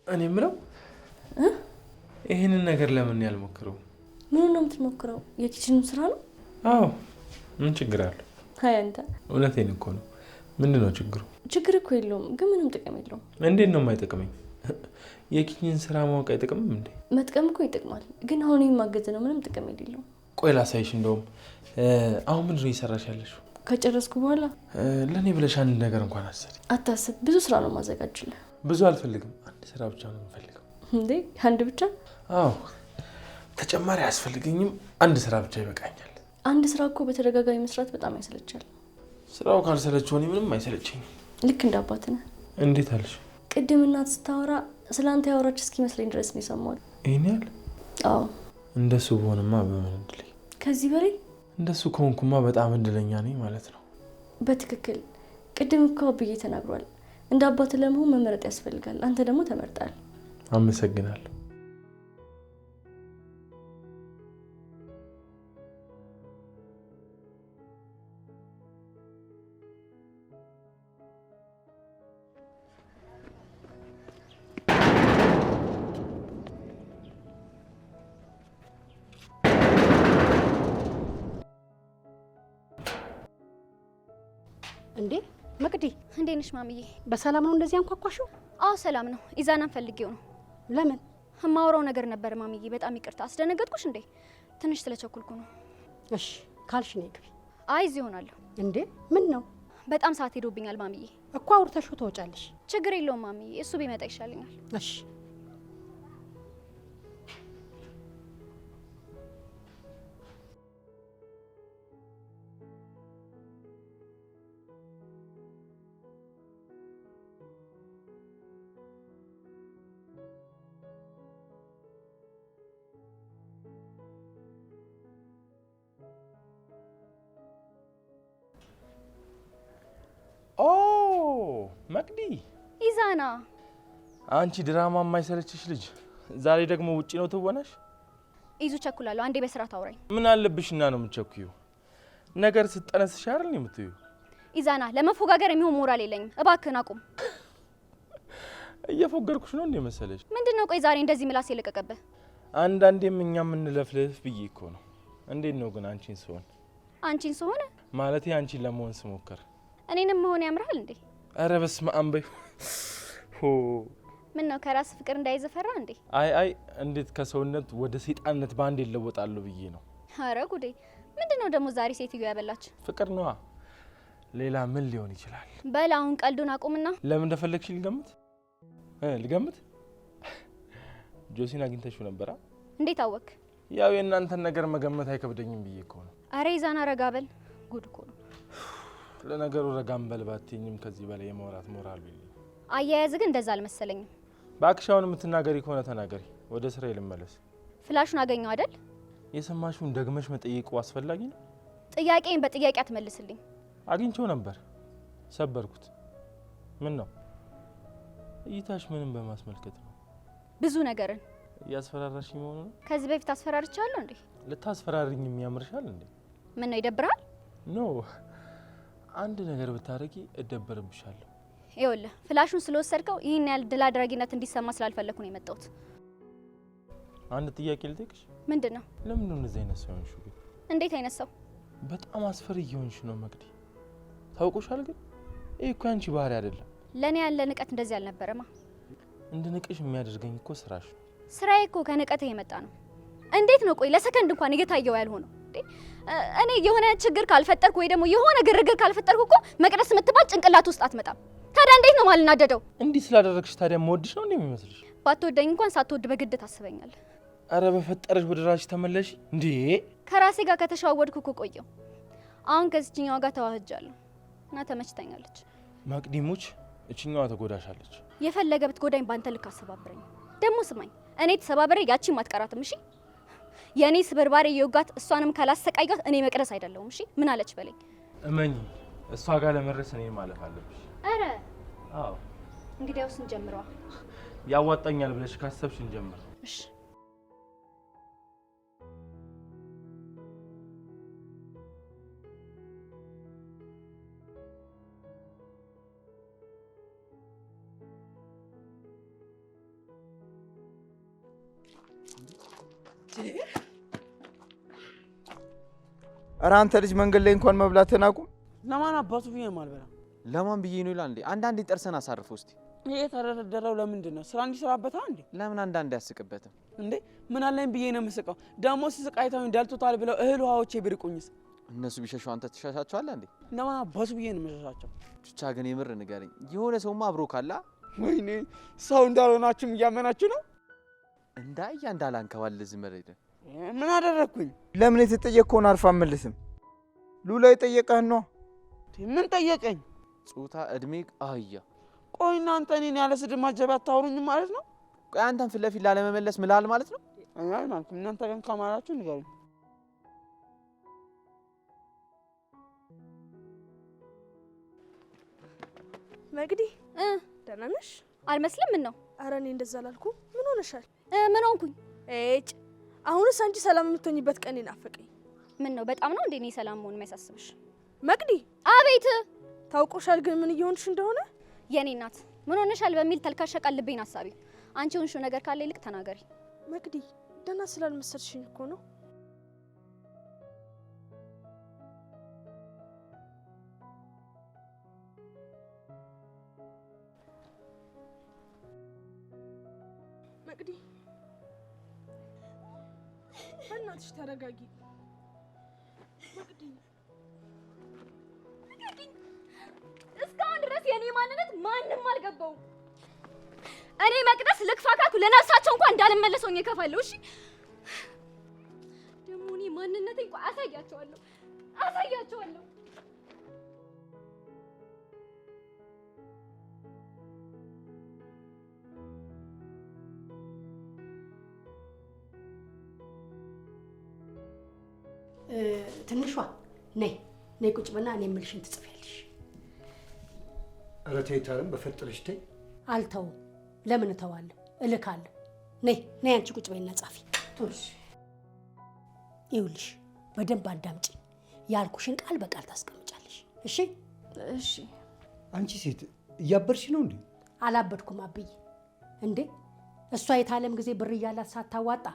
እኔ የምለው ይሄንን ነገር ለምን ያልሞክረው? ምን ነው የምትሞክረው? የኪችኑን ስራ ነው? አዎ ምን ችግር አለው? አይ አንተ እውነቴን እኮ ነው። ምንድነው ችግሩ? ችግር እኮ የለውም፣ ግን ምንም ጥቅም የለውም። እንዴት ነው የማይጠቅመኝ? የኪችን ስራ ማወቅ አይጠቅምም እንዴ? መጥቀም እኮ ይጠቅማል፣ ግን አሁን የማገዝ ነው፣ ምንም ጥቅም የሌለው። ቆይ ላሳይሽ። እንደውም አሁን ምንድን ነው እየሰራሽ ያለሽው? ከጨረስኩ በኋላ ለእኔ ብለሽ አንድ ነገር እንኳን አሰሪ። አታስብ፣ ብዙ ስራ ነው ማዘጋጅልህ። ብዙ አልፈልግም፣ አንድ ስራ ብቻ ነው የምፈልገው። እንዴ አንድ ብቻ? አዎ ተጨማሪ አያስፈልገኝም፣ አንድ ስራ ብቻ ይበቃኛል። አንድ ስራ እኮ በተደጋጋሚ መስራት በጣም ያሰለቻል። ስራው ካልሰለቸው እኔ ምንም አይሰለቸኝም። ልክ እንደ አባት ነህ። እንዴት አልሽ? ቅድም እናት ስታወራ ስለአንተ ያወራች እስኪመስለኝ ድረስ ነው የሰማሁት። ይሄን ያህል? አዎ እንደሱ በሆንማ በምን እድለኝ። ከዚህ በላይ እንደሱ ከሆንኩማ በጣም እድለኛ ነኝ ማለት ነው። በትክክል ቅድም እኮ አብዬ ተናግሯል። እንደ አባት ለመሆን መመረጥ ያስፈልጋል። አንተ ደግሞ ተመርጣል። አመሰግናለሁ። እንዴ መቅዲ፣ እንዴት ነሽ ማሚዬ? በሰላም ነው እንደዚህ አንኳኳሽው? አዎ ሰላም ነው። ኢዛናን ፈልጌው ነው። ለምን? የማወራው ነገር ነበር ማሚዬ። በጣም ይቅርታ አስደነገጥኩሽ እንዴ? ትንሽ ስለቸኩልኩ ነው። እሺ ካልሽ ነይ ግቢ። አይ እዚህ እሆናለሁ። እንዴ ምን ነው? በጣም ሰዓት ሄዶብኛል ማሚዬ። እኮ አውርተሽው ትወጫለሽ። ችግር የለውም ማሚዬ፣ እሱ ቢመጣ ይሻለኛል። እሺ መቅዲ፣ ኢዛና፣ አንቺ ድራማ የማይሰለችሽ ልጅ ዛሬ ደግሞ ውጪ ነው ትወናሽ? ይዙ ቸኩላለሁ። አንዴ በስርዓት አውራኝ። ምን አለብሽና ነው የምትቸኩዩ? ነገር ስትጠነስሽ አይደል የምትዩ? ኢዛና፣ ለመፎጋገር የሚሆን ሞራል የለኝም። እባክህን አቁም። እየፎገርኩሽ ነው እንዴ መሰለሽ? ምንድነው? ቆይ ዛሬ እንደዚህ ምላስ የለቀቀብህ? አንዳንዴም እኛ የምንለፍልፍ ብዬ እኮ ነው። እንዴት ነው ግን አንቺን ስሆን? አንቺን ስሆን ማለቴ አንቺን ለመሆን ስሞክር። እኔንም መሆን ያምራል እንዴ? አረ በስመ አብ በይ። ምን ነው ከራስ ፍቅር እንዳይዘፈራ እንዴ? አይ እንዴት ከሰውነት ወደ ሰይጣንነት ባንድ ይለወጣሉ ብዬ ነው። አረ ጉዴ! ምንድነው ደግሞ ዛሬ ሴትዮ ያበላች? ፍቅር ነዋ። ሌላ ምን ሊሆን ይችላል? በል አሁን ቀልዱን አቁምና ለምን እንደፈለግሽ ልገምት። ጆሲን አግኝተሽው ነበራ? እንዴት አወክ? ያው የእናንተን ነገር መገመት አይከብደኝም ብዬ እኮ ነው። አረ ኢዛና ረጋ በል። ጉድ እኮ ነው። ለነገሩ ረጋም በል ባትይኝም ከዚህ በላይ የማውራት ሞራል የለኝም። አያያዝ ግን እንደዛ አልመሰለኝም። ባክሻውን የምትናገሪ ከሆነ ተናገሪ። ወደ ስራ ልመለስ። ፍላሹን አገኘው አይደል? የሰማሽውን ደግመሽ መጠየቁ አስፈላጊ ነው? ጥያቄን በጥያቄ አትመልስልኝ። አግኝቼው ነበር፣ ሰበርኩት። ምን ነው እይታሽ ምንም በማስመልከት ነው? ብዙ ነገርን እያስፈራራሽ መሆኑ ነው? ከዚህ በፊት አስፈራርቻለሁ እንዴ? ልታስፈራሪኝ የሚያምርሻል እንዴ? ምን ነው ይደብራል? ኖ አንድ ነገር ብታረጊ እደበርብሻለሁ። ይኸውልህ ፍላሹን ስለወሰድከው ይህን ያህል ድል አድራጊነት እንዲሰማ ስላልፈለኩ ነው የመጣሁት። አንድ ጥያቄ ልጠይቅሽ። ምንድን ነው? ለምን ነው እንደዚህ አይነት ሰው ሆንሽ? ግን እንዴት አይነት ሰው? በጣም አስፈሪ እየሆንሽ ነው መቅዲ። ታውቆሻል። ግን ይሄ እኮ ያንቺ ባህሪ አይደለም። ለኔ ያለ ንቀት እንደዚህ አልነበረማ። እንድንቅሽ የሚያደርገኝ እኮ ስራሽ ነው። ስራዬ እኮ ከንቀትህ የመጣ ነው። እንዴት ነው ቆይ ለሰከንድ እንኳን እየታየው ያልሆነው? እኔ የሆነ ችግር ካልፈጠርኩ ወይ ደግሞ የሆነ ግርግር ካልፈጠርኩ እኮ መቅደስ የምትባል ጭንቅላት ውስጥ አትመጣም። ታዲያ እንዴት ነው ማልናደደው? እንዲህ ስላደረግሽ ታዲያ መወድሽ ነው እንደሚመስልሽ? ባትወደኝ እንኳን ሳትወድ በግድ ታስበኛለህ። አረ በፈጠረሽ ወደ ራስሽ ተመለሽ እንዴ! ከራሴ ጋር ከተሸዋወድኩ እኮ ቆየው። አሁን ከዚህኛዋ ጋር ተዋህጃለሁ እና ተመችታኛለች። ማቅዲሙች እቺኛዋ ተጎዳሻለች። የፈለገ ብትጎዳኝ ባንተ ልክ አሰባብረኝ። ደግሞ ስማኝ፣ እኔ ተሰባብሬ ያቺን ማትቀራትም። እሺ የኔ ስብርባሬ የውጋት እሷንም ካላሰቃያት እኔ መቅደስ አይደለሁም። እሺ ምን አለች በለኝ። እመኝ እሷ ጋር ለመድረስ እኔ ማለፍ አለብሽ። አረ አዎ እንግዲያውስ እንጀምረዋ። ያዋጣኛል ብለሽ ካሰብሽ እንጀምር። እሺ ኧረ አንተ ልጅ መንገድ ላይ እንኳን መብላትህን አቁም። ለማን አባቱ ብዬ ማልበላ ለማን ብዬ ነው ይላል እንዴ? አንዳንዴ ጥርሰን አሳርፈው እስቲ። ይሄ ተደረደረው ለምንድን ነው? ስራ እንዲሰራበታ እንዴ? ለምን አንዳንዴ ያስቅበትም እንዴ? ምን አለኝ ብዬ ነው የምስቀው? ደግሞ ስስቃይታው እንዳልቶታል ብለው እህል ውሃዎቼ ቢርቁኝስ? እነሱ ቢሸሹ አንተ ትሸሻቸዋለህ እንዴ? ለማን አባቱ ብዬ ነው የምሸሻቸው? ብቻ ግን የምር ንገረኝ፣ የሆነ ሰውማ አብሮ ካላ? ወይኔ ሰው እንዳልሆናችሁም እያመናችሁ ነው? እንዳያ እንዳላንከባል ዝም በል። ምን አደረኩኝ? ለምን የተጠየቅከውን አርፋ መልስም? ሉላ የጠየቀህን ነው። ምን ጠየቀኝ? ጾታ፣ እድሜ፣ አህያ። ቆይ እናንተ እኔን ያለ ስድብ ማጀቢያ አታወሩኝም ማለት ነው? ቆይ አንተን ፊት ለፊት ላለመመለስ ምላል ማለት ነው? አይ ማለት እናንተ ግን ከማላችሁ ንገሩኝ። መግዲ ደህና ነሽ? አልመስልም። ምን ነው? ኧረ እኔ እንደዛ አላልኩም። ምን ሆነሻል? ምን ሆንኩኝ? እጭ አሁንስ አንቺ ሰላም የምትሆኝበት ቀን ይናፈቀኝ። ምን ነው? በጣም ነው እንዴ እኔ ሰላም መሆን የሚያሳስብሽ? መግዲ አቤት። ታውቆሻል ግን ምን እየሆንሽ እንደሆነ? የኔ እናት ምን ሆነሻል በሚል ተልካሻ ልቤን አሳቢ። አንቺ ሆንሽው ነገር ካለ ይልቅ ተናገሪ። መግዲ ደህና ስላልመሰልሽኝ እኮ ነው። መግዲ በእናትሽ ተረጋጊ። መግዲ እስካሁን ድረስ የኔ ማንነት ማንንም አልገባውም። እኔ መቅደስ ልክፋካኩ ለነፍሳቸው እንኳን እንዳልመለሰው እከፋለሁ። እሺ ደግሞ እኔ ማንነቴን እንኳን አሳያቸዋለሁ። ትንሿ ነይ ቁጭ በና እኔ የምልሽን ትጽፊያለሽ። ኧረ ተይ ታረም በፈጠረሽ ተይ። አልተውም። ለምን እተዋለሁ? እልካለሁ። ነይ አንቺ ቁጭ በይና ጻፊ። እሺ ይኸውልሽ በደንብ አዳምጪ። ያልኩሽን ቃል በቃል ታስቀምጫለሽ። እሺ እሺ። አንቺ ሴት እያበርሽ ነው እንዴ? አላበድኩም አብዬ። እንዴ እሷ የታለም ጊዜ ብር እያላት ሳታዋጣ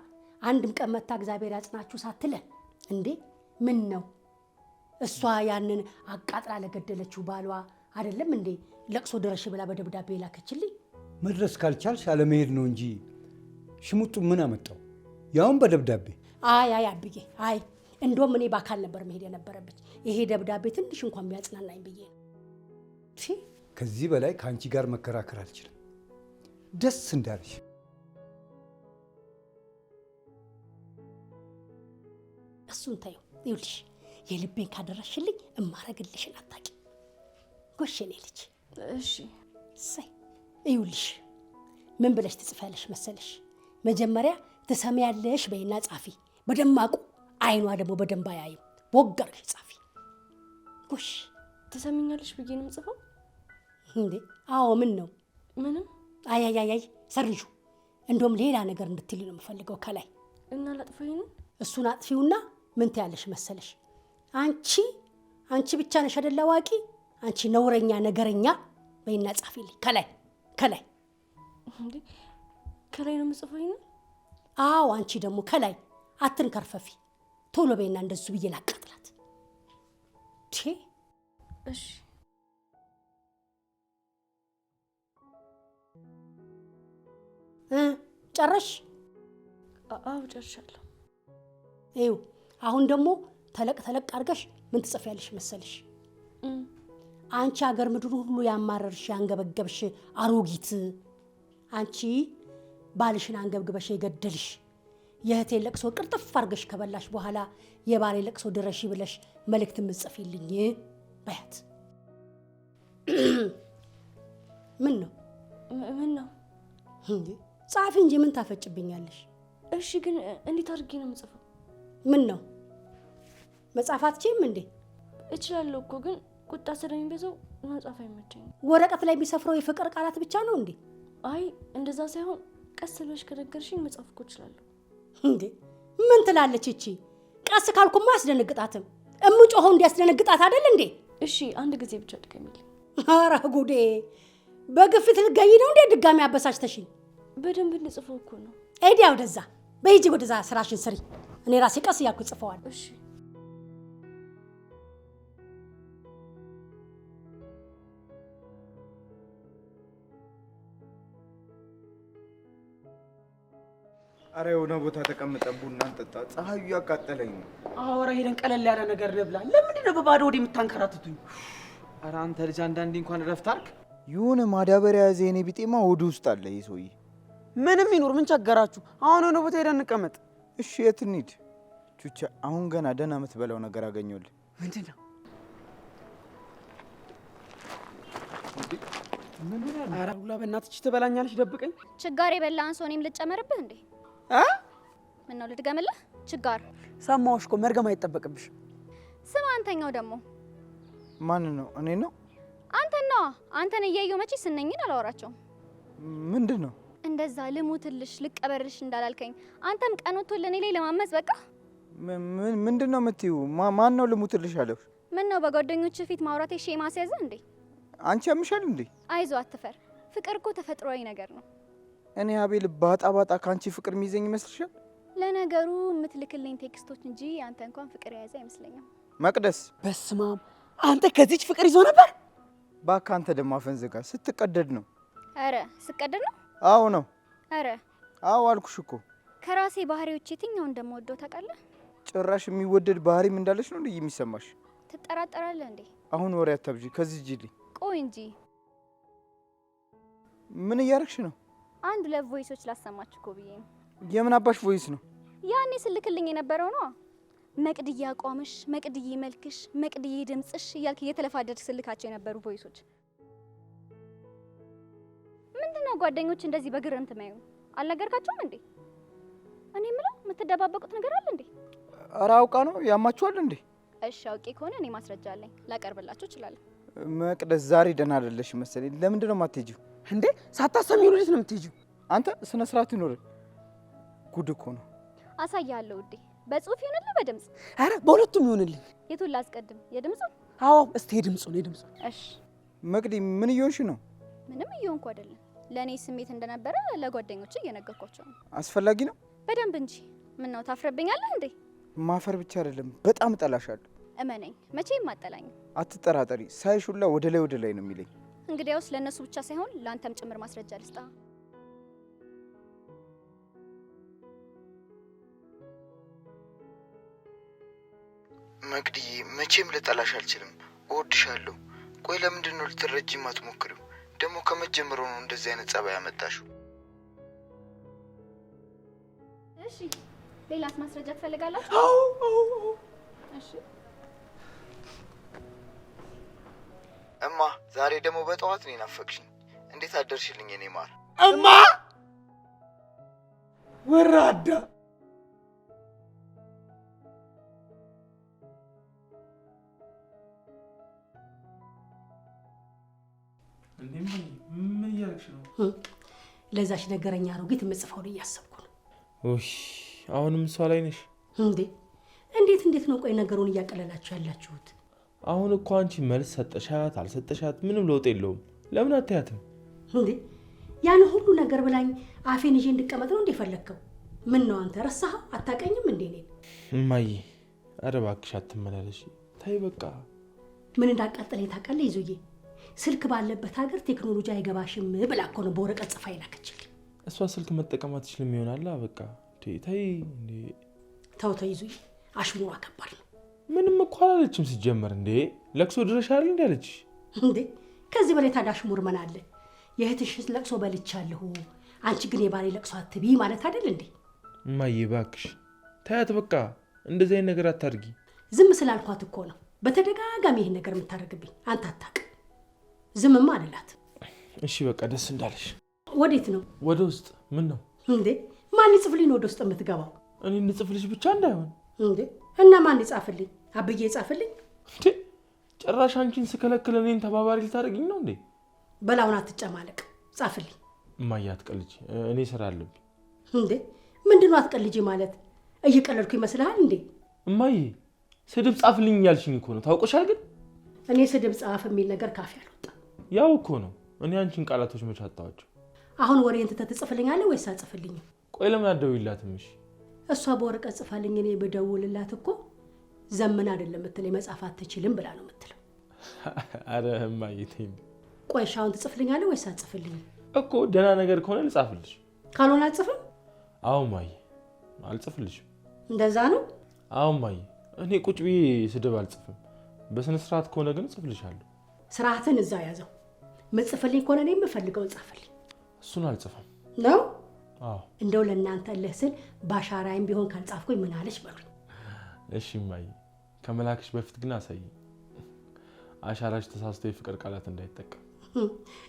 አንድም ቀን መታ እግዚአብሔር ያጽናችሁ ሳትለን እንዴ ምን ነው? እሷ ያንን አቃጥላ ለገደለችው ባሏ አይደለም እንዴ ለቅሶ ድረሽ ብላ በደብዳቤ ላከችልኝ። መድረስ ካልቻልሽ አለመሄድ ነው እንጂ ሽሙጡ ምን አመጣው? ያውን በደብዳቤ። አይ አብዬ አይ እንደውም እኔ በአካል ነበር መሄድ የነበረብኝ። ይሄ ደብዳቤ ትንሽ እንኳን ቢያጽናናኝ ብዬ ነው። ከዚህ በላይ ከአንቺ ጋር መከራከር አልችልም። ደስ እንዳለሽ። እሱን ታዩ። ይኸውልሽ የልቤን ካደረሽልኝ እማረግልሽን አታቂ። ጎሽ የኔ ልጅ። እሺ ሰይ ይኸውልሽ ምን ብለሽ ትጽፊያለሽ መሰለሽ? መጀመሪያ ትሰሚያለሽ በይና ጻፊ። በደማቁ አይኗ ደግሞ በደንብ አያይም። ወጋርሽ ጻፊ። ጎሽ ትሰሚኛለሽ ብዬ ነው የምጽፈው እንዴ? አዎ ምን ነው? ምንም። አይ ሰርጁ። እንደውም ሌላ ነገር እንድትል ነው የምፈልገው ከላይ እና ላጥፈኝ። እሱን አጥፊውና ምን ትያለሽ መሰለሽ? አንቺ ብቻ ነሽ አይደል አዋቂ? አንቺ ነውረኛ ነገረኛ በይና ጻፊልኝ ከላይ እንዴ ከላይ ነው የምጽፈው? አዎ አንቺ ደግሞ ከላይ አትንከርፈፊ። ቶሎ በይና እንደሱ ብዬ ላቃጥላት። እሺ ጨረሽ? አዎ ጨርሻለሁ። ይኸው አሁን ደግሞ ተለቅ አድርገሽ ምን ትጽፊያለሽ መሰለሽ? አንቺ አገር ምድሩ ሁሉ ያማረርሽ ያንገበገብሽ አሮጊት፣ አንቺ ባልሽን አንገብግበሽ የገደልሽ፣ የእህቴን ለቅሶ ቅርጥፍ አድርገሽ ከበላሽ በኋላ የባሌ ለቅሶ ድረሽ ብለሽ መልእክት ምጽፊልኝ በያት። ምን ነው እንዴ? ጻፊ እንጂ ምን ታፈጭብኛለሽ? እሺ ግን እንዴት አድርጌ ነው የምጽፈው? ምን ነው መጻፍ አትችይም እንዴ? እችላለሁ እኮ ግን ቁጣ ስለሚበዛው መጻፍ አይመቸኝም። ወረቀት ላይ የሚሰፍረው የፍቅር ቃላት ብቻ ነው እንዴ? አይ እንደዛ ሳይሆን ቀስ ብለሽ ከነገርሽኝ መጻፍ እኮ እችላለሁ። እንዴ ምን ትላለች እቺ? ቀስ ካልኩማ አያስደነግጣትም። እምጮኸው እንዲያስደነግጣት አይደል እንዴ? እሺ አንድ ጊዜ ብቻ ድገሚልኝ። ኧረ ጉዴ! በግፊት ልትገኝ ነው እንዴ? ድጋሚ አበሳጭተሽኝ። በደንብ እንጽፈው እኮ ነው። ኤዲያ ወደዛ በይጂ ወደዛ ስራሽን ስሪ። እኔ ራሴ ቀስ እያልኩ ጽፈዋለሁ። እሺ አረ የሆነ ቦታ ተቀምጠን ቡና እንጠጣ። ፀሐዩ ያቃጠለኝ ነው። አወራ ሄደን ቀለል ያለ ነገር ልብላ። ለምንድን ነው በባዶ ወደ የምታንከራትቱኝ? አረ አንተ ልጅ አንዳንዴ እንኳን እረፍት አድርግ። የሆነ ማዳበሪያ ያዘ የኔ ቢጤማ ወደ ውስጥ አለ። ይሄ ሰውዬ ምንም ይኖር ምን ቸገራችሁ? አሁን የሆነ ቦታ ሄደን እንቀመጥ። እሺ የት እንሂድ? ቹቻ አሁን ገና ደህና የምትበላው ነገር አገኘሁልህ። ምንድን ነው? ኧረ ሁላ በእናትሽ ትበላኛለሽ። ደብቀኝ። ችጋር የበላህን ሰው እኔም ልጨመርብህ እንዴ? ምን ነው ልድገምልህ? ችጋር ሰማሁሽ እኮ መርገም አይጠበቅብሽም። ስማ አንተኛው ደግሞ ማን ነው? እኔ ነው? አንተን እያየሁ መቼ ስነኝን አላወራቸውም። ምንድን ነው እንደዛ ልሙትልሽ ልቀበርሽ እንዳላልከኝ አንተም ቀን ወጥቶልህ እኔ ላይ ለማመጽ በቃ። ምንድን ነው የምትይው? ማን ነው ልሙትልሽ አለሽ? ምን ነው በጓደኞች ፊት ማውራቴ ሼም አስያዘህ እንዴ? አንቺ ያምሻል እንዴ? አይዞ አትፈር። ፍቅር እኮ ተፈጥሯዊ ነገር ነው። እኔ አቤል ባጣ ካንቺ ፍቅር የሚይዘኝ ይመስልሻል? ለነገሩ የምትልክልኝ ቴክስቶች እንጂ አንተ እንኳን ፍቅር የያዘ አይመስለኝም። መቅደስ በስማም አንተ ከዚች ፍቅር ይዞ ነበር? ባካ አንተ ደግሞ አፈንዝጋ ስትቀደድ ነው። አረ ስቀደድ ነው? አዎ ነው። አረ አዎ አልኩሽ እኮ። ከራሴ ባህሪዎች የትኛው እንደምወደው ታውቃለህ? ጭራሽ የሚወደድ ባህሪም እንዳለሽ ነው እንዴ የሚሰማሽ? ትጠራጠራለህ እንዴ? አሁን ወሬ አታብጂ። ከዚህ ሂጂልኝ። ቆይ እንጂ ምን እያደረግሽ ነው? አንድ ሁለት ቮይሶች ላሰማችሁ እኮ ብዬ ነው። የምን አባሽ ቮይስ ነው? ያኔ ስልክልኝ የነበረው ነው። መቅድዬ አቋምሽ፣ መቅድዬ መልክሽ፣ መቅድዬ ድምጽሽ እያልክ እየተለፋደድክ ስልካቸው የነበሩ ቮይሶች። ምንድነው ጓደኞች እንደዚህ በግርምት ማዩ? አልነገርካቸውም እንዴ? እኔ የምለው የምትደባበቁት ነገር አለ እንዴ? ኧረ አውቃ ነው። ያማችኋል እንዴ? እሺ አውቄ ከሆነ እኔ ማስረጃ አለኝ ላቀርብላችሁ እችላለሁ። መቅደስ ዛሬ ደህና አይደለሽ መሰለኝ። ለምንድን ነው የማትሄጂው? እንዴ ሳታሰሚው ወዴት ነው የምትሄጂው? አንተ ስነ ስርዓት ይኖር። ጉድ እኮ ነው። አሳያለሁ ውዴ። በጽሁፍ ይሁንልህ በድምጽ? አረ በሁለቱም ይሁንልኝ። የቱን ላስቀድም? የድምጹ? አዎ እስቲ የድምጹ። እሺ መቅዲ ምን እየሆንሽ ነው? ምንም እየሆንኩ አይደለም። ለእኔ ስሜት እንደነበረ ለጓደኞቼ እየነገርኳቸው ነው። አስፈላጊ ነው? በደንብ እንጂ። ምን ነው ታፍረብኛለህ እንዴ? ማፈር ብቻ አይደለም በጣም እጠላሻለሁ። እመነኝ፣ መቼም አጠላኝም። አትጠራጠሪ። ሳይሹላ ወደ ላይ ነው የሚለኝ። እንግዲያውስ ለእነሱ ብቻ ሳይሆን ለአንተም ጭምር ማስረጃ ልስጣ። መቅዲዬ መቼም ልጠላሽ አልችልም። እወድሻለሁ። ቆይ ለምንድን ነው ልትረጂ የማትሞክሪው? ደግሞ ከመጀመሩ ነው እንደዚህ አይነት ጸባይ ያመጣሽው? እሺ ሌላስ ማስረጃ ትፈልጋላችሁ? አዎ። እሺ እማ ዛሬ ደግሞ በጠዋት ነው ናፈቅሽኝ። እንዴት አደርሽልኝ የኔ ማር? እማ ወራዳ ምን እያደረግሽ ነው? ለዛች ነገረኛ አሮጊት የምጽፈውን እያሰብኩ ነው። ኦሽ አሁንም እሷ ላይ ነሽ እንዴ? እንዴት ነው ቆይ ነገሩን እያቀለላችሁ ያላችሁት? አሁን እኮ አንቺ መልስ ሰጠሻት አልሰጠሻት ምንም ለውጥ የለውም። ለምን አታያትም እንዴ? ያን ሁሉ ነገር ብላኝ አፌን ይዤ እንድቀመጥ ነው እንደፈለከው? ምን ነው አንተ ረሳኸው? አታቀኝም እንዴ ነኝ? እማዬ ኧረ እባክሽ አትመላለሽ። ታይ በቃ ምን እንዳቃጠለኝ ታውቃለህ ይዙዬ? ስልክ ባለበት ሀገር ቴክኖሎጂ አይገባሽም ብላ እኮ ነው በወረቀት ጽፋ ይላከችልኝ። እሷ ስልክ መጠቀም አትችልም ይሆናል። በቃ ታይ እንዴ ተው ይዙዬ፣ አሽሙሯ ከባድ ነው። ምንም እኮ አላለችም ሲጀመር። እንዴ ለቅሶ ድረሽ አይደል እንዴ አለች እንዴ? ከዚህ በላይ ታዲያ አሽሙር ምን አለ? የእህትሽን ለቅሶ በልቻለሁ፣ አንቺ ግን የባሌ ለቅሶ አትቢ ማለት አይደል እንዴ? እማዬ እባክሽ ታያት በቃ እንደዚህ አይነት ነገር አታድርጊ። ዝም ስላልኳት እኮ ነው በተደጋጋሚ ይሄን ነገር የምታደርግብኝ። አንተ አታውቅ። ዝምማ አልላት። እሺ በቃ ደስ እንዳለሽ። ወዴት ነው? ወደ ውስጥ። ምን ነው እንዴ? ማን ይጽፍልኝ ወደ ውስጥ የምትገባው? እኔ እንጽፍልሽ ብቻ እንዳይሆን እንዴ? እና ማን ይጻፍልኝ? አብዬ ይጻፍልኝ እንዴ? ጭራሽ አንቺን ስከለክል እኔን ተባባሪ ልታደርጊኝ ነው እንዴ? በላውን አትጨማለቅ፣ ጻፍልኝ። እማዬ አትቀልጂ፣ እኔ ስራ አለብኝ። እንዴ ምንድነው አትቀልጂ ማለት? እየቀለድኩ ይመስልሃል እንዴ? እማዬ ስድብ ጻፍልኝ ያልሽኝ እኮ ነው። ታውቆሻል ግን እኔ ስድብ ጻፍ የሚል ነገር ካፌ አልወጣም። ያው እኮ ነው። እኔ አንቺን ቃላቶች መች አጣኋቸው። አሁን ወሬን ትተህ ትጽፍልኛለህ ወይስ አጽፍልኝ? ቆይ ለምን አትደውይላትም? እሺ እሷ በወረቀት ጽፋልኝ እኔ በደውልላት እኮ ዘመን አይደለም የምትለኝ መጻፍ አትችልም ብላ ነው የምትለው። አረ እማዬ ተይኝ። ቆይ ሻውን ትጽፍልኛለህ ወይስ አትጽፍልኝ? እኮ ደህና ነገር ከሆነ ልጻፍልሽ። ካልሆነ አትጽፍም? አዎ እማዬ አልጽፍልሽም። እንደዛ ነው? አዎ እማዬ እኔ ቁጭ ብዬ ስድብ አልጽፍም። በስነ ስርዓት ከሆነ ግን ጽፍልሻለሁ። ስርዓትን እዛ ያዘው። ምጽፍልኝ ከሆነ እኔ የምፈልገውን ጻፍልኝ። እሱን አልጽፍም ነው? አዎ። እንደው ለእናንተ ለስል ባሻራይም ቢሆን ካልጻፍኩኝ ምን አለሽ በሉኝ። እሺ እማዬ ከመላክሽ በፊት ግን አሳይ። አሻራሽ ተሳስቶ የፍቅር ቃላት እንዳይጠቀም።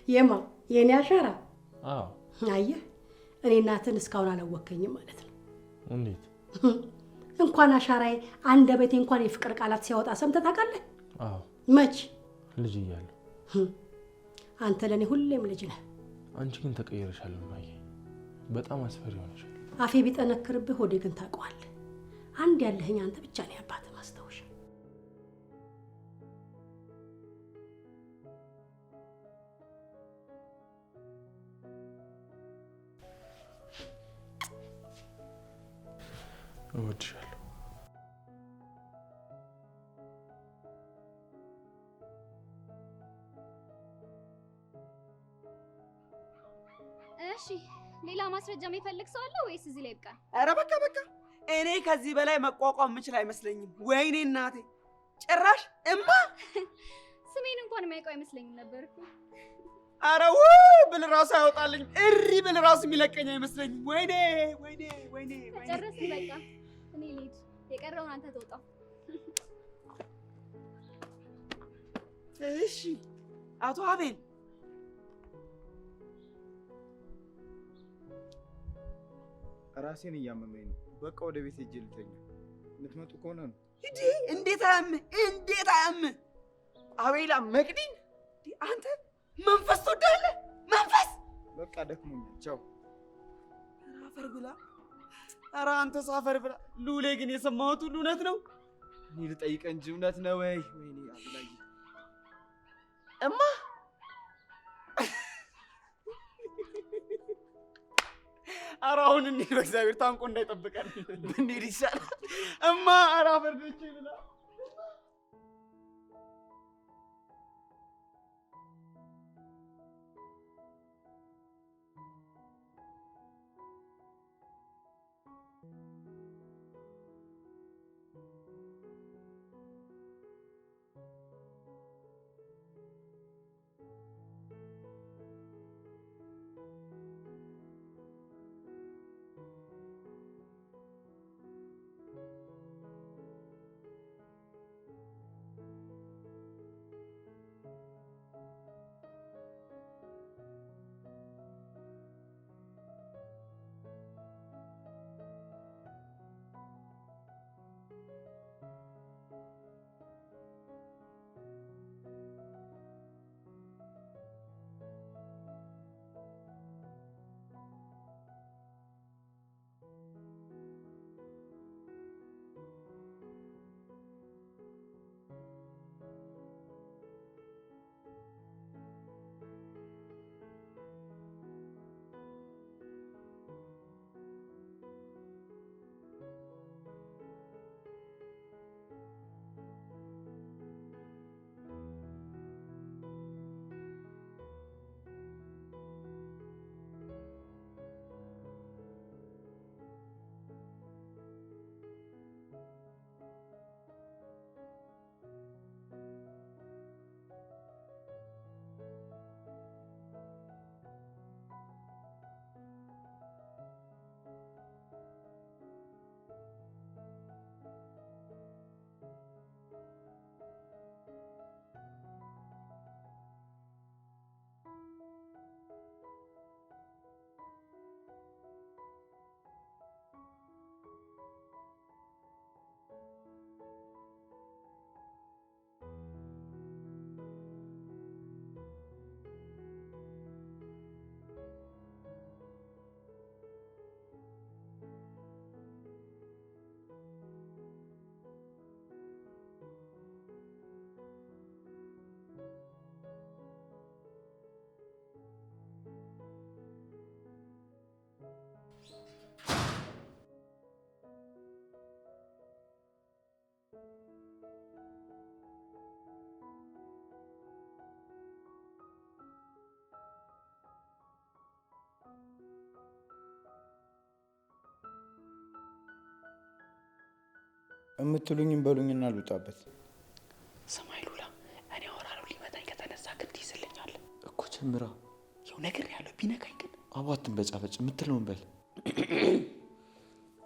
የማ የኔ አሻራ? አዎ። አየህ እኔ እናትን እስካሁን አላወከኝም ማለት ነው። እንዴት? እንኳን አሻራዬ አንደበቴ እንኳን የፍቅር ቃላት ሲያወጣ ሰምተህ ታውቃለህ? አዎ። መች? ልጅ እያለሁ። አንተ ለኔ ሁሌም ልጅ ነህ። አንቺ ግን ተቀየረሻል እማዬ። በጣም አስፈሪ ሆነሻል። አፌ ቢጠነክርብህ ሆዴ ግን ታውቀዋለህ። አንድ ያለህኝ አንተ ብቻ ነህ አባትህ ማስታወሻ። እወድሻለሁ። እሺ ሌላ ማስረጃ የሚፈልግ ሰው አለ ወይስ እዚህ ላይ ይብቃል? ኧረ በቃ እኔ ከዚህ በላይ መቋቋም የምችል አይመስለኝም። ወይኔ እናቴ ጭራሽ እማ ስሜን እንኳን የሚያውቀው አይመስለኝም ነበር እኮ። ኧረ ብል ራሱ አይወጣልኝ፣ እሪ ብል ራሱ የሚለቀኝ አይመስለኝም። ወይኔ ጨረስን በቃ። እኔ ልሂድ፣ የቀረውን አንተ ተወጣው። እሺ አቶ አቤል ራሴን እያመመኝ ነው። በቃ ወደ ቤት ሄጄ ልተኛ። የምትመጡ ከሆነ ነው። እንዴ እንዴት አያምህ አቤላ መቅዲን አንተ መንፈስ ትወዳለህ? መንፈስ በቃ ደክሞኛል። ቻው። አፈር ብላ። ኧረ አንተስ አፈር ብላ። ሉሌ ግን የሰማሁት ሁሉ እውነት ነው? እኔ ልጠይቅህ እንጂ እውነት ነው ወይ? ወይኔ አብላዬ እማ ኧረ አሁን እንሂድ፣ በእግዚአብሔር ታንቆ እንዳይጠብቀን ብንሄድ ይሻላል። እማ ኧረ አፈር ብቻ ብላ። የምትሉኝም በሉኝና ልውጣበት። ሰማይ ሉላ እኔ አወራለሁ። ሊመታኝ ከተነሳ ግን ትይዝልኛለህ እኮ ጀምራ። ያው ነገር ያለው ቢነካኝ ግን አባትን በጫበጭ የምትለውን በል።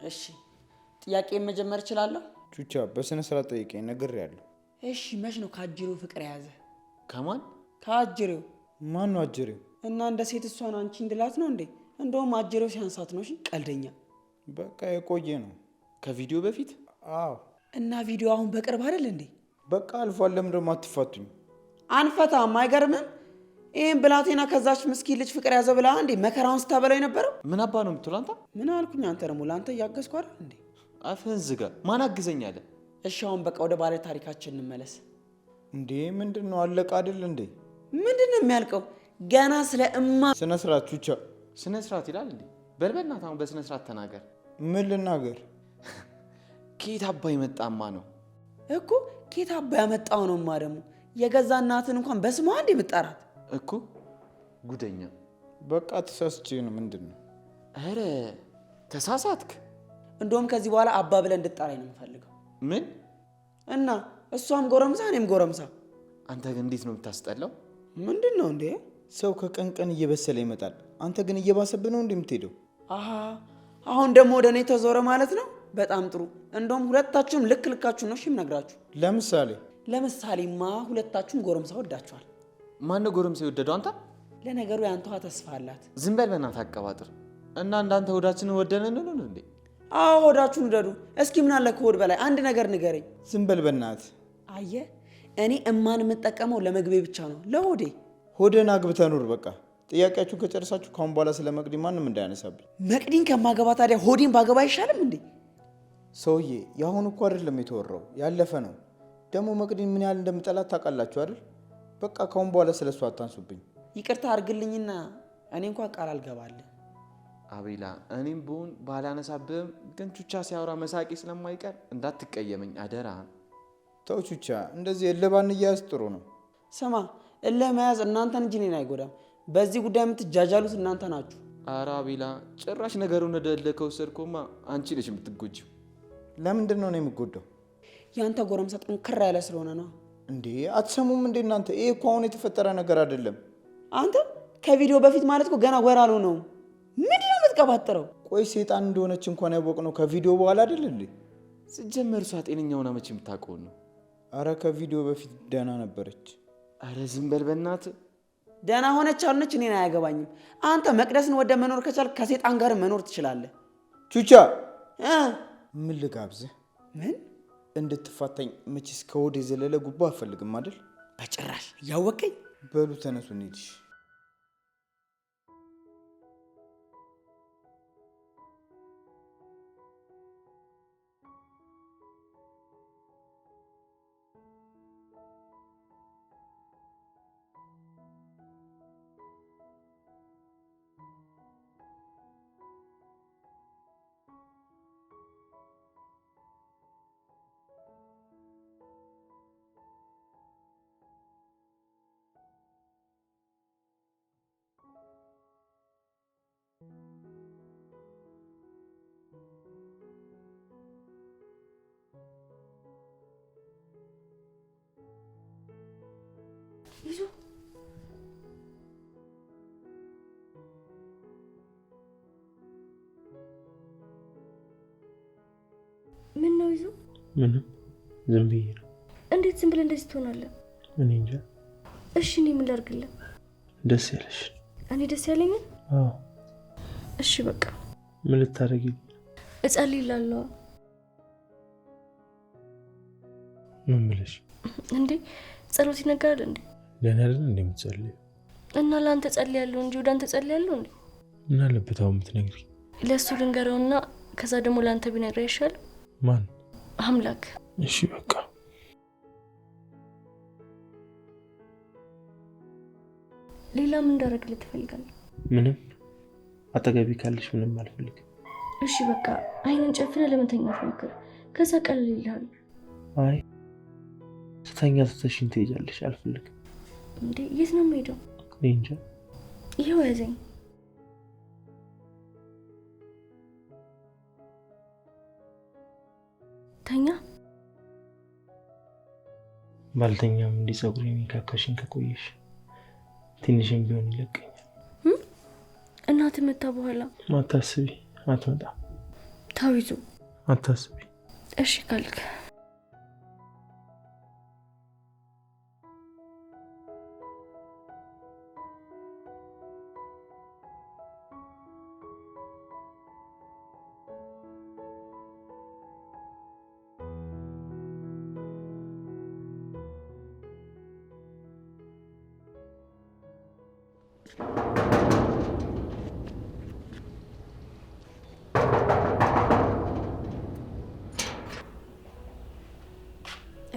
እሺ ጥያቄ መጀመር እችላለሁ? ቹቻ በስነ ስርዓት ጠይቀኝ፣ ነግሬያለሁ። እሺ መች ነው ከአጅሬው ፍቅር የያዘ? ከማን? ከአጅሬው። ማን ነው አጅሬው? እና እንደ ሴት እሷን አንቺ እንድላት ነው እንዴ? እንደውም አጅሬው ሲያንሳት ነው። እሺ ቀልደኛ። በቃ የቆየ ነው። ከቪዲዮ በፊት? አዎ። እና ቪዲዮ አሁን በቅርብ አይደል እንዴ? በቃ አልፏል። ለምን ደግሞ አትፋቱኝ? አንፈታም። አይገርምም? ይህን ብላቴና ከዛች ምስኪን ልጅ ፍቅር ያዘ ብላ እንዴ መከራውን ስታበላው የነበረው? ምን አባ ነው የምትለው አንተ? ምን አልኩኝ? አንተ ደግሞ ለአንተ እያገዝኩ አይደል እንዴ? አፍህን ዝጋ። ማን አግዘኝ አለ? እሺ አሁን በቃ ወደ ባለ ታሪካችን እንመለስ። እንዴ ምንድን ነው? አለቃ አይደል እንዴ? ምንድን ነው የሚያልቀው? ገና ስለ ስነ ስርዓት ቹቻ። ስነ ስርዓት ይላል እንዴ? በልበልናት አሁን በስነ ስርዓት ተናገር። ምን ልናገር? ከየት አባይ መጣማ ነው እኮ። ከየት አባይ ያመጣው ነውማ ደግሞ የገዛ እናትን እንኳን በስሟ እንዴ የምጠራት እኮ። ጉደኛ። በቃ ተሳስቼ ነው። ምንድን ነው? ኧረ ተሳሳትክ። እንደውም ከዚህ በኋላ አባ ብለህ እንድጠራኝ ነው የምፈልገው። ምን? እና እሷም ጎረምሳ እኔም ጎረምሳ። አንተ ግን እንዴት ነው የምታስጠላው? ምንድን ነው እንዴ? ሰው ከቀን ቀን እየበሰለ ይመጣል። አንተ ግን እየባሰብህ ነው እንዴ የምትሄደው? አሃ አሁን ደግሞ ወደ እኔ ተዞረ ማለት ነው። በጣም ጥሩ። እንደውም ሁለታችሁም ልክ ልካችሁ ነው። እሺ የምነግራችሁ። ለምሳሌማ ሁለታችሁም ጎረምሳ ወዳችኋል። ማን ነው ጎረምሳ የወደደው? አንተ። ለነገሩ ያንተዋ ተስፋ አላት። ዝም በል በእናትህ አቀባጥር። እና እንዳንተ ሆዳችንን ወደነን ነው እንዴ? አዎ ሆዳችሁን ውደዱ። እስኪ ምን አለ ከሆድ በላይ አንድ ነገር ንገረኝ። ዝም በል በእናትህ። አየህ እኔ እማን የምጠቀመው ለመግቤ ብቻ ነው፣ ለሆዴ። ሆድን አግብተህ ኑር በቃ። ጥያቄያችሁን ከጨረሳችሁ ካሁን በኋላ ስለ መቅዲ ማንም እንዳያነሳብኝ። መቅዲን ከማገባ ታዲያ ሆዴን ባገባ አይሻልም እንዴ? ሰውዬ የአሁኑ እኮ አይደለም የተወራው፣ ያለፈ ነው። ደግሞ መቅዲን ምን ያህል እንደምጠላት ታውቃላችሁ አይደል? በቃ ካሁን በኋላ ስለሷ አታንሱብኝ። ይቅርታ አድርግልኝና እኔ እንኳን ቃል አልገባልህ። አቤላ እኔም ብሆን ባላነሳብህም ግን ቹቻ ሲያወራ መሳቂ ስለማይቀር እንዳትቀየመኝ አደራ። ተው ቹቻ፣ እንደዚህ እልባን እያያዝ ጥሩ ነው። ስማ እልህ መያዝ እናንተን እንጂ እኔን አይጎዳም። በዚህ ጉዳይ የምትጃጃሉት እናንተ ናችሁ። ኧረ አቤላ ጭራሽ ነገሩን ወደ እልህ ከወሰድኩማ አንቺ ነሽ የምትጎጂው። ለምንድን ነው የምጎዳው? ያንተ ጎረምሳ ጠንከር ያለ ስለሆነ ነው። እንዴ አትሰሙም እንዴ እናንተ? ይሄ እኮ አሁን የተፈጠረ ነገር አይደለም። አንተ ከቪዲዮ በፊት ማለት እኮ ገና ወር አልሆነውም። ምንድን ነው የምትቀባጥረው? ቆይ ሴጣን እንደሆነች እንኳን ያወቅነው ከቪዲዮ በኋላ አይደል እንዴ? ሲጀመር እሷ ጤነኛውን መቼ የምታውቀው ነው? አረ ከቪዲዮ በፊት ደህና ነበረች። አረ ዝም በል በእናትህ። ደህና ሆነች አልሆነች እኔን አያገባኝም። አንተ መቅደስን ወደ መኖር ከቻልክ ከሴጣን ጋር መኖር ትችላለህ። ቹቻ ምን ልጋብዝህ? ምን እንድትፋታኝ? መቼስ ከወደ የዘለለ ጉቦ አልፈልግም አይደል? በጭራሽ ያወቀኝ። በሉ ተነሱ እንሂድ። ይዙ ምን ነው? ይዙ ምንም ዝም ብዬ ነው። እንዴት ዝም ብለህ እንደዚህ ትሆናለህ? እኔ እንጃ። እሺ እኔ ምን ላድርግልህ? ደስ ያለሽ? እኔ ደስ ያለኝ? አዎ። እሺ በቃ ምን ልታደርጊ? እጸልይላለሁ። ምን ብለሽ? እንዴ ጸሎት ይነገራል እንዴ? ለኔ አይደል እንዴ የምትጸልይው? እና ለአንተ ጸልያለሁ እንጂ ወደ አንተ ጸልያለሁ እንዴ? ምን አለበት አሁን የምትነግሪኝ? ለእሱ ልንገረውና ከዛ ደግሞ ለአንተ ቢነግረህ ይሻል። ማን? አምላክ። እሺ በቃ ሌላ ምን እንዳደርግልህ ትፈልጋለህ? ምንም። አጠገቢ ካለሽ ምንም አልፈልግም። እሺ በቃ አይንን ጨፍነህ ለመተኛት ሞክር፣ ከዛ ቀለል ይልሃል። አይ ስተኛ ትተሽኝ ትሄጃለሽ። አልፈልግም። እንዴ የት ነው የምሄደው? እኔ እንጃ። ይኸው ያዘኝ። ተኛ። ባልተኛም እንዲህ ጸጉሬን ካካሽን ከቆየሽ ትንሽም ቢሆን ይለቀኛል። እናት መጣ በኋላ አታስቢ፣ አትመጣም። ታዊዙ አታስቢ። እሺ ካልክ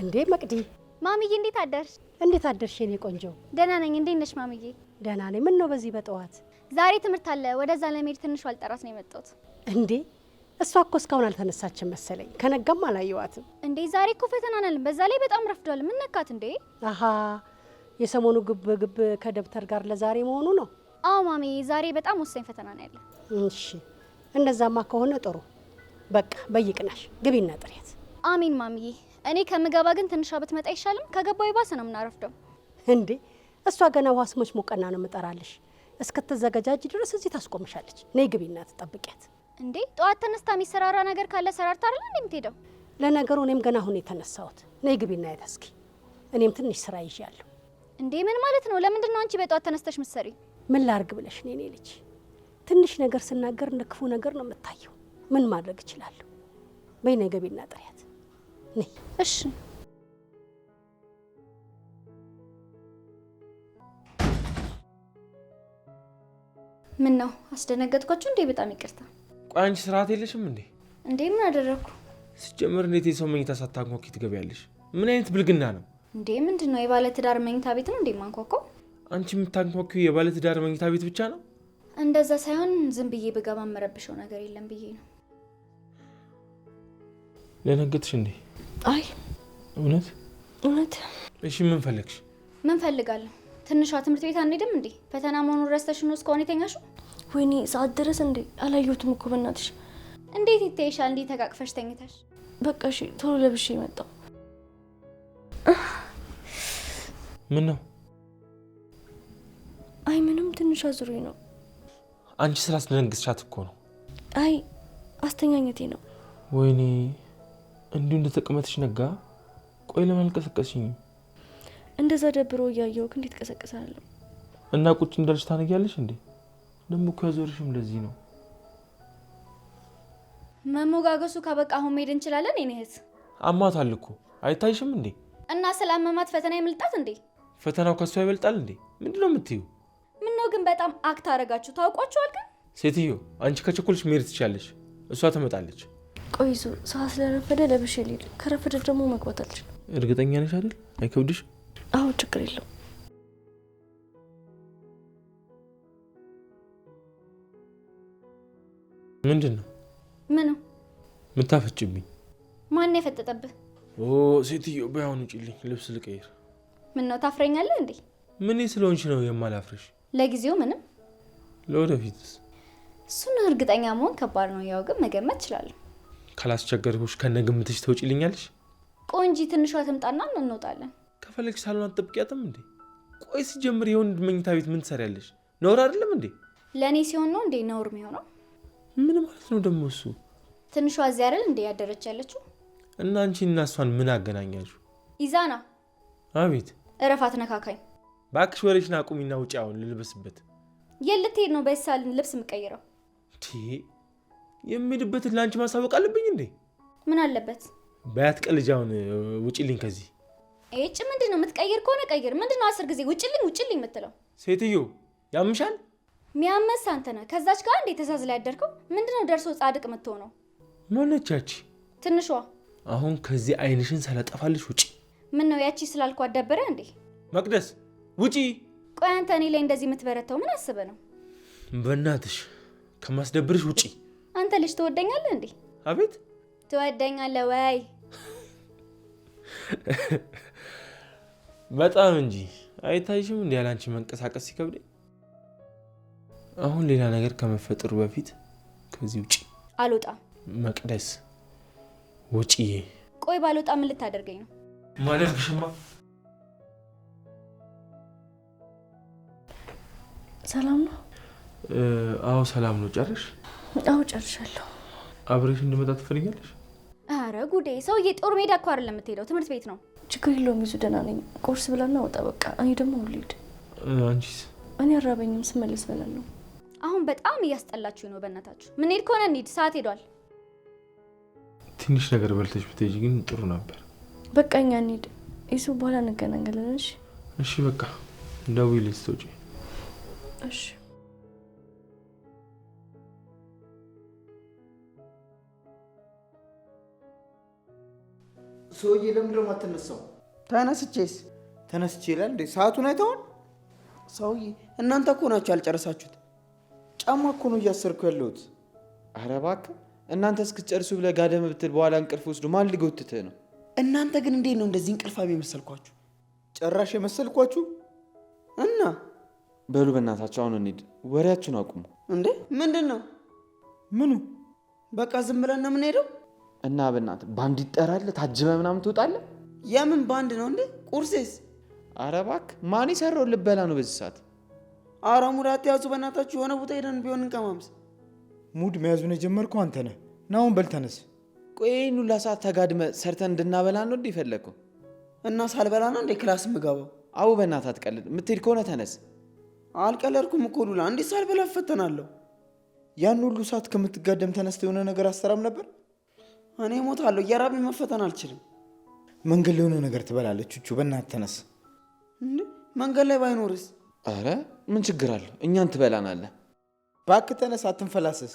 እንዴ መቅዲ፣ ማሚዬ እንዴት አደርሽ? እንዴት አደርሽ የኔ ቆንጆ? ደህና ነኝ። እንዴት ነሽ ማሚዬ? ደህና ነኝ። ምን ነው በዚህ በጠዋት? ዛሬ ትምህርት አለ፣ ወደዛ ለመሄድ ትንሽ አልጠራት ነው የመጣሁት። እንዴ እሷ እኮ እስካሁን አልተነሳችም መሰለኝ። ከነጋም አላየዋትም። እንዴ ዛሬ እኮ ፈተና ነን፣ በዛ ላይ በጣም ረፍዷል። ምን ነካት እንዴ? አሃ የሰሞኑ ግብ ከደብተር ጋር ለዛሬ መሆኑ ነው? አዎ ማሚዬ፣ ዛሬ በጣም ወሳኝ ፈተና ነው ያለ። እሺ እንደዛማ ከሆነ ጥሩ። በቃ በይቅናሽ ግቢና ጥሪያት። አሚን ማሚዬ። እኔ ከምገባ ግን ትንሿ ብትመጣ አይሻልም? ከገባው ይባስ ነው የምናረፍደው። እንዴ እሷ ገና ውሃ ስሞች ሞቀና ነው የምጠራልሽ። እስክትዘገጃጅ ድረስ እዚህ ታስቆምሻለች። ነይ ግቢና ትጠብቂያት። እንዴ ጠዋት ተነስታ የሚሰራራ ነገር ካለ ሰራርታ አይደል እንዴ የምትሄደው? ለነገሩ እኔም ገና አሁን የተነሳሁት። ነይ ግቢና ያት እስኪ። እኔም ትንሽ ስራ ይዣለሁ። እንዴ ምን ማለት ነው? ለምንድን ነው አንቺ በጠዋት ተነስተሽ ምትሰሪ? ምን ላርግ ብለሽ ነው? እኔ ልጅ ትንሽ ነገር ስናገር እንደ ክፉ ነገር ነው የምታየው። ምን ማድረግ እችላለሁ? በይ ነይ ግቢና ጥሪያት። ነይ። እሺ ምን ነው አስደነገጥኳችሁ እንዴ? በጣም ይቅርታ። ቆይ አንቺ ስርዓት የለሽም እንዴ? እንዴ ምን አደረኩ? ሲጀምር እንዴት የሰው መኝታ ሳታንኳኩ ትገቢያለሽ? ምን አይነት ብልግና ነው እንዴ? ምንድነው የባለ ትዳር መኝታ ቤት ነው እንዴ ማንኳኳው? አንቺ የምታንኳኩ የባለ ትዳር መኝታ ቤት ብቻ ነው? እንደዛ ሳይሆን ዝም ብዬ ብገባ መረብሸው ነገር የለም ብዬ ነው። ለነገጥሽ እንዴ? አይ እውነት እውነት። እሺ ምን ፈለግሽ? ምን ፈልጋለሁ? ትንሿ ትምህርት ቤት አንሄድም እንዴ? ፈተና መሆኑን ረስተሽ ነው እስካሁን የተኛሽው? ወይኔ ሰዓት ድረስ እንዴ? አላየሁትም እኮ በእናትሽ። እንዴት ይታይሻል እንዴ ተቃቅፈሽ ተኝተሽ? በቃ እሺ ቶሎ ለብሼ መጣሁ። ምን ነው? አይ ምንም፣ ትንሽ አዙሮኝ ነው። አንቺ ስላስደነግጥሻት እኮ ነው። አይ አስተኛኘቴ ነው። ወይኔ እንዲሁ እንደተቀመጥሽ ነጋ። ቆይ ለምን አልቀሰቀስሽኝም? እንደዛ ደብሮ እያየሁህ እንዴት ቀሰቅሳለሁ? እና ቁጭ እንዳልሽ ታነጊያለሽ እንዴ? ደግሞ እኮ ያዞርሽም ለዚህ ነው። መሞጋገሱ ካበቃ አሁን መሄድ እንችላለን። የኔ እህት አሟታል እኮ አይታይሽም እንዴ? እና ስላመማት ፈተና ይምልጣት እንዴ? ፈተናው ከሷ ይበልጣል እንዴ? ምንድነው የምትዩ? ምነው ግን በጣም አክት አረጋችሁ። ታውቋችኋል ግን። ሴትዮ አንቺ ከቸኮልሽ መሄድ ትችያለሽ፣ እሷ ትመጣለች። ቆይ ዙ ሰዓት ስለረፈደ ለብሼ ልሂድ። ከረፈደ ደግሞ መግባት አልችልም። እርግጠኛ ነሽ አይደል? አይከብድሽ? አዎ ችግር የለውም። ምንድን ነው? ምኑ ምታፈጭብኝ? ማን የፈጠጠብህ? ኦ ሴትዮ በያውን ውጪልኝ፣ ልብስ ልቀይር። ምን ነው ታፍረኛለህ እንዴ? ምን ስለሆንሽ ነው የማላፍርሽ? ለጊዜው ምንም። ለወደፊትስ? እሱን እርግጠኛ መሆን ከባድ ነው። ያው ግን መገመት እችላለሁ። ካላስቸገርኩሽ ከነግምትሽ ተውጪልኛለሽ? ቆንጂ ትንሿ ትምጣና እንወጣለን። ከፈለግሽ ሳሎን አትጠብቂያትም እንዴ? ቆይ ሲጀምር የወንድ መኝታ ቤት ምን ትሰሪያለሽ? ነውር አይደለም እንዴ? ለእኔ ሲሆን ነው እንዴ ነውር የሚሆነው? ምን ማለት ነው ደግሞ እሱ? ትንሿ እዚህ አይደል እንዴ ያደረች ያለችው? እና አንቺ እና እሷን ምን አገናኛችሁ? ኢዛና አቤት። እረፋት ነካካኝ። ባክሽ ወሬሽን አቁሚና ውጪ። አሁን ልልበስበት። የልትሄድ ነው በሳል ልብስ የምቀይረው? የሚሄድበትን ለአንቺ ማሳወቅ አለብኝ እንዴ? ምን አለበት? በያት ቀልጅ። አሁን ውጪልኝ ከዚህ። እጭ ምንድን ነው የምትቀይር ከሆነ ቀይር። ምንድን ነው 10 ጊዜ ውጪልኝ ውጪልኝ የምትለው? ሴትዮ ያምሻል? ሚያመስ አንተ ነህ። ከዛች ጋር እንዴ ተዛዝላ ያደርከው? ምንድን ነው ደርሶ ጻድቅ የምትሆነው? ማነቻች? ትንሿ። አሁን ከዚህ አይንሽን ሳላጠፋልሽ ውጪ። ምን ነው ያቺ ስላልኩ አደበረ እንዴ? መቅደስ ውጪ። ቆይ አንተ እኔ ላይ እንደዚህ የምትበረታው ምን አስበህ ነው? በእናትሽ ከማስደብርሽ ውጪ። አንተ ልጅ ትወደኛለህ እንዴ? አቤት። ትወደኛለህ ወይ? በጣም እንጂ። አይታይሽም እንዴ ያላንቺ መንቀሳቀስ ሲከብደኝ? አሁን ሌላ ነገር ከመፈጠሩ በፊት ከዚህ ውጪ። አልወጣም። መቅደስ ውጪ። ቆይ ባልወጣ ምን ልታደርገኝ ነው? ማለትሽማ ሰላም ነው? አዎ ሰላም ነው። ጨርሽ? አዎ ጨርሻለሁ። አብሬሽ እንድመጣ ትፈልጊያለሽ? አረ ጉዴ! ሰውዬ ጦር ሜዳ እኮ አይደለም የምትሄደው፣ ትምህርት ቤት ነው። ችግር የለውም ይዙ፣ ደህና ነኝ። ቁርስ ብላና ወጣ በቃ። እኔ ደግሞ ልሂድ። አንቺስ? እኔ አራበኝም፣ ስመለስ በላለሁ። አሁን በጣም እያስጠላችሁ ነው። በእናታችሁ ምንሄድ ከሆነ እንሂድ፣ ሰዓት ሄዷል። ትንሽ ነገር በልተሽ ብትሄጂ ግን ጥሩ ነበር። በቃ እኛ እንሂድ። ይሱ በኋላ እንገናኛለን። እሺ እሺ በቃ ደውዪልኝ ስትወጪ። እሺ ሰውዬ ለምንድን ነው የማትነሳው? ተነስቼስ? ተነስቼ ይላል እንዴ? ሰዓቱን አይተኸዋል? ሰውዬ እናንተ እኮ ናችሁ ያልጨረሳችሁት። ጫማ እኮ ነው እያሰርኩ ያለሁት። ኧረ እባክህ እናንተ እስክትጨርሱ ብለህ ጋደም ብትል በኋላ እንቅልፍ ወስዶ ማን ሊጎትትህ ነው? እናንተ ግን እንዴት ነው እንደዚህ እንቅልፋም የመሰልኳችሁ? ጭራሽ የመሰልኳችሁ? እና በሉ በእናታችሁ አሁን እንሂድ። ወሬያችሁን አቁሙ። እንዴ ምንድን ነው? ምኑ? በቃ ዝም ብለን ነው የምንሄደው? እና በእናትህ ባንድ ይጠራል ታጅበ ምናምን ትወጣለህ? የምን ባንድ ነው እንዴ? ቁርሴስ? ኧረ እባክህ ማን የሰራውን ልበላ ነው በዚህ ሰዓት? ኧረ ሙድ አትያዙ በእናታችሁ። የሆነ ቦታ ሄደን ቢሆን እንቀማምስ። ሙድ መያዙን የጀመርከው አንተ ነህ። ና አሁን በል ተነስ። ቆይ ይህን ሁላ ሰዓት ተጋድመ ሰርተን እንድናበላ ነው እንዴ የፈለግከው? እና ሳልበላ ነው እንዴ ክላስ የምገባው? አዎ በእናትህ አትቀልድ። የምትሄድ ከሆነ ተነስ። አልቀለድኩም እኮ ሉላ። እንዴት ሳልበላ እፈተናለሁ? ያን ሁሉ ሰዓት ከምትጋደም ተነስተህ የሆነ ነገር አሰራም ነበር። እኔ እሞታለሁ። እየራበኝ መፈተን አልችልም። መንገድ ላይ የሆነ ነገር ትበላለች። ቹቹ በእናትህ ተነስ። እንዴ መንገድ ላይ ባይኖርስ? አረ ምን ችግር አለው? እኛን ትበላናለህ። እባክህ ተነስ፣ አትንፈላሰስ።